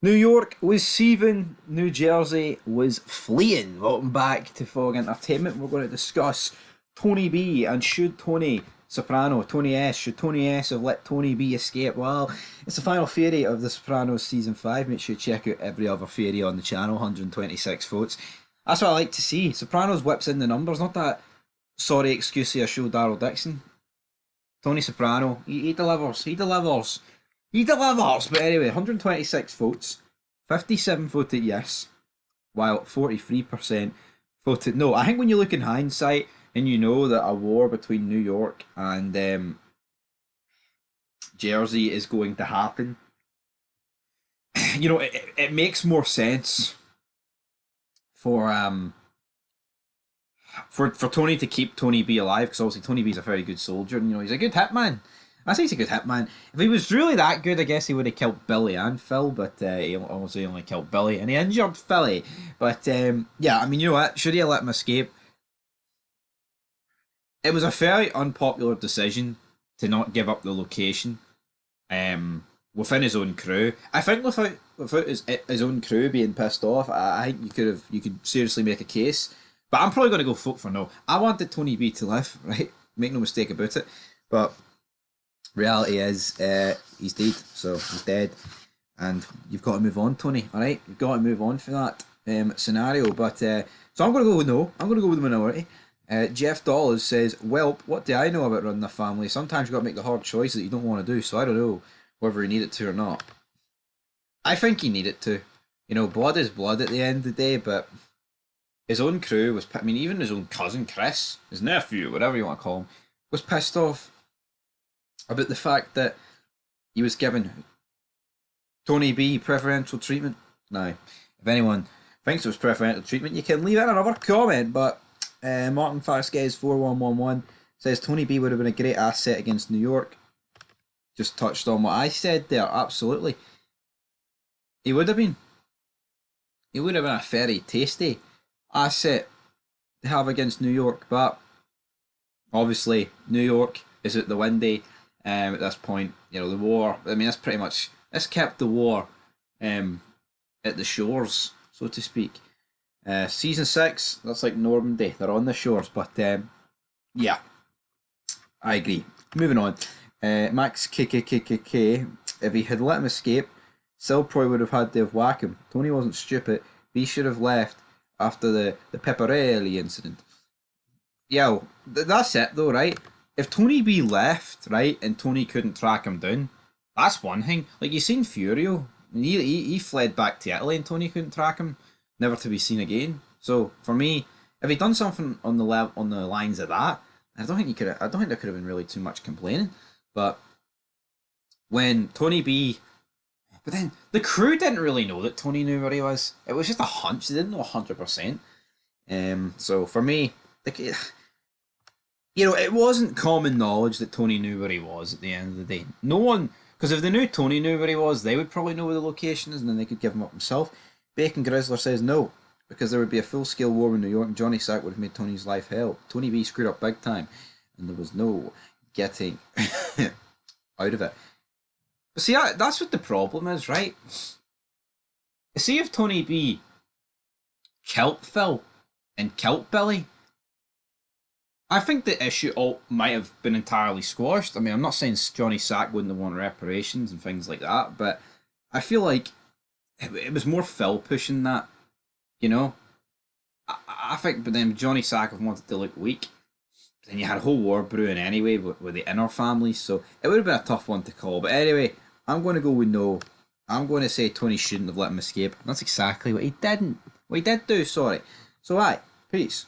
New York was seething, New Jersey was fleeing. Welcome back to Fog Entertainment. We're going to discuss Tony B and should Tony Soprano, Tony S, should Tony S have let Tony B escape? Well, it's the final theory of The Sopranos Season 5. Make sure you check out every other theory on the channel, 126 votes. That's what I like to see. Sopranos whips in the numbers, not that sorry excuse I show Daryl Dixon. Tony Soprano, he delivers, he delivers. He delivers! But anyway, 126 votes, 57 voted yes, while 43% voted no. I think when you look in hindsight and you know that a war between New York and Jersey is going to happen, you know, it makes more sense for Tony to keep Tony B alive, because obviously Tony B's a very good soldier, and you know he's a good hitman. I say he's a good hitman. If he was really that good, I guess he would have killed Billy and Phil, but he obviously only killed Billy, and he injured Philly. But yeah, I mean, you know what? Should he have let him escape? It was a very unpopular decision to not give up the location within his own crew. I think without his own crew being pissed off, I think you could seriously make a case. But I'm probably going to go vote for no. I wanted Tony B to live, right? Make no mistake about it. But reality is, he's dead, so he's dead, and you've got to move on, Tony. All right, you've got to move on for that scenario. But so I'm going to go with no. I'm going to go with the minority. Jeff Dollars says, "Welp, what do I know about running a family? Sometimes you've got to make the hard choices that you don't want to do. So I don't know whether he needed to or not. I think he needed to. You know, blood is blood at the end of the day, but." His own crew was, I mean, even his own cousin Chris, his nephew, whatever you want to call him, was pissed off about the fact that he was given Tony B preferential treatment. Now, if anyone thinks it was preferential treatment, you can leave it in another comment, but Martin Vasquez 4111 says Tony B would have been a great asset against New York. Just touched on what I said there, absolutely. He would have been. He would have been a very tasty asset to have against New York, but obviously New York is at the windy at this point. You know, the war, I mean, that's kept the war at the shores, so to speak. Season 6, that's like Normandy, they're on the shores, but yeah, I agree. Moving on. Max KKKKK, if he had let him escape, Sil probably would have had to have whacked him. Tony wasn't stupid, he should have left after the Pepperelli incident. Yeah, that's it though, right? If Tony B left, right, and Tony couldn't track him down, that's one thing. Like, you seen Furio, he fled back to Italy and Tony couldn't track him, never to be seen again. So for me, if he'd done something on the lines of that, I don't think there could have been really too much complaining. But when Tony B, but then the crew didn't really know that Tony knew where he was. It was just a hunch. They didn't know 100%. So for me, you know, it wasn't common knowledge that Tony knew where he was at the end of the day. No one, because if they knew Tony knew where he was, they would probably know where the location is, and then they could give him up himself. Bacon Grizzler says no, because there would be a full-scale war in New York, and Johnny Sack would have made Tony's life hell. Tony B screwed up big time, and there was no getting out of it. But see, that's what the problem is, right? See, if Tony B killed Phil and killed Billy, I think the issue might have been entirely squashed. I mean, I'm not saying Johnny Sack wouldn't have won reparations and things like that, but I feel like it was more Phil pushing that, you know? I think, but then Johnny Sack wanted to look weak. Then you had a whole war brewing anyway with the inner families, so it would have been a tough one to call. But anyway, I'm going to go with no. I'm going to say Tony shouldn't have let him escape. That's exactly what he didn't. What he did do, sorry. So, aye, peace.